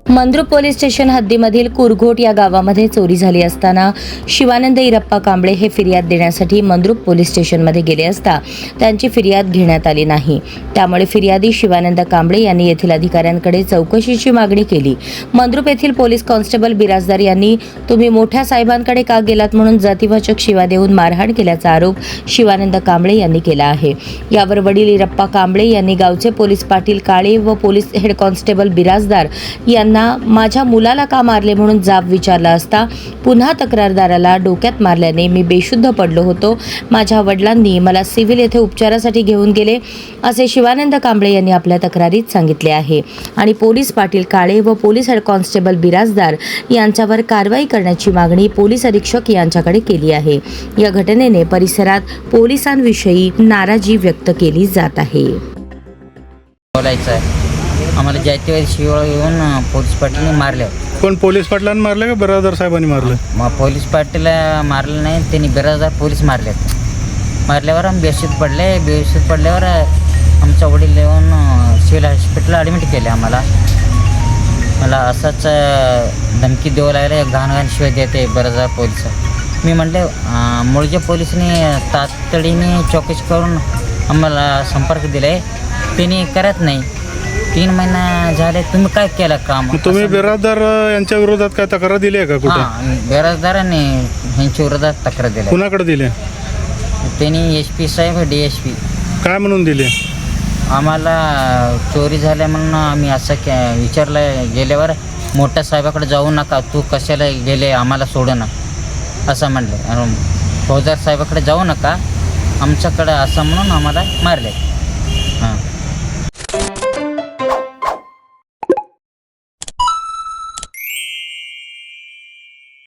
Mandrup police station हद्दीमधील कुरघोट या गावामध्ये चोरी झाली असताना शिवानंद इरप्पा कांबळे हे फिर्याद देण्यासाठी मंद्रुप पोलीस स्टेशनमध्ये गेले असता त्यांची फिर्याद घेण्यात आली नाही। त्यामुळे फिर्यादी शिवानंद कांबळे यांनी येथील अधिकाऱ्यांकडे चौकशीची मागणी केली। मंद्रुप येथील पोलीस कॉन्स्टेबल बिराजदार यांनी तुम्ही मोठ्या साहेबांकडे का गेलात म्हणून जातीवाचक शिवा देऊन मारहाण केल्याचा आरोप शिवानंद कांबळे यांनी केला आहे। यावर वडील इरप्पा कांबळे यांनी गावचे पोलीस पाटील काळे व पोलीस हेड कॉन्स्टेबल बिराजदार यांना माझ्या मुलाला का मारले म्हणून जाब विचारला असता पुन्हा तक्रारदाराला डोक्यात मारल्याने मी बेशुद्ध पडलो होतो। माझ्या वडिलांनी मला सिव्हिल येथे उपचारासाठी घेऊन गेले असे शिवानंद कांबळे यांनी आपल्या तक्रारीत सांगितले आहे आणि पोलीस पाटील काळे व पोलीस हेड कॉन्स्टेबल बिराजदार यांच्यावर कारवाई करण्याची मागणी पोलीस अधीक्षक यांच्याकडे केली आहे। या घटनेने परिसरात पोलिसांविषयी नाराजी व्यक्त केली जात आहे। आम्हाला जातीवादी शिवाळ येऊन पोलीस पाटीलने मारले। कोण पोलीस पाटलांनी मारले का बिराजदार साहेबांनी मारले? मग पोलीस पाटील मारले नाही, त्यांनी बिराजदार पोलीस मारले। मारल्यावर आम्ही बेशुद्ध पडल्यावर आमच्या वडील येऊन सिव्हिल हॉस्पिटलला ॲडमिट केले। मला असाच धमकी देऊ लागले, घाण शिवाय देते बिराजदार पोलीस। मी म्हटले मूळचे पोलिसने तातडीने चौकशी करून आम्हाला संपर्क दिले, त्यांनी करत नाही। 3 महिना झाले, तुम्ही काय केलं काम? तुम्ही बिराजदार यांच्या विरोधात काय तक्रार दिली आहे का कुठे? बिराजदारांनी ह्यांच्या विरोधात तक्रार दिली। कुणाकडे दिली? त्यांनी SP साहेब DSP काय म्हणून दिले? आम्हाला चोरी झाल्या म्हणून आम्ही असं विचारलं गेल्यावर मोठ्या साहेबाकडे जाऊ नका, तू कशाला गेले आम्हाला सोडू ना असं म्हणले। फौजदार साहेबाकडे जाऊ नका आमच्याकडे असं म्हणून आम्हाला मारले।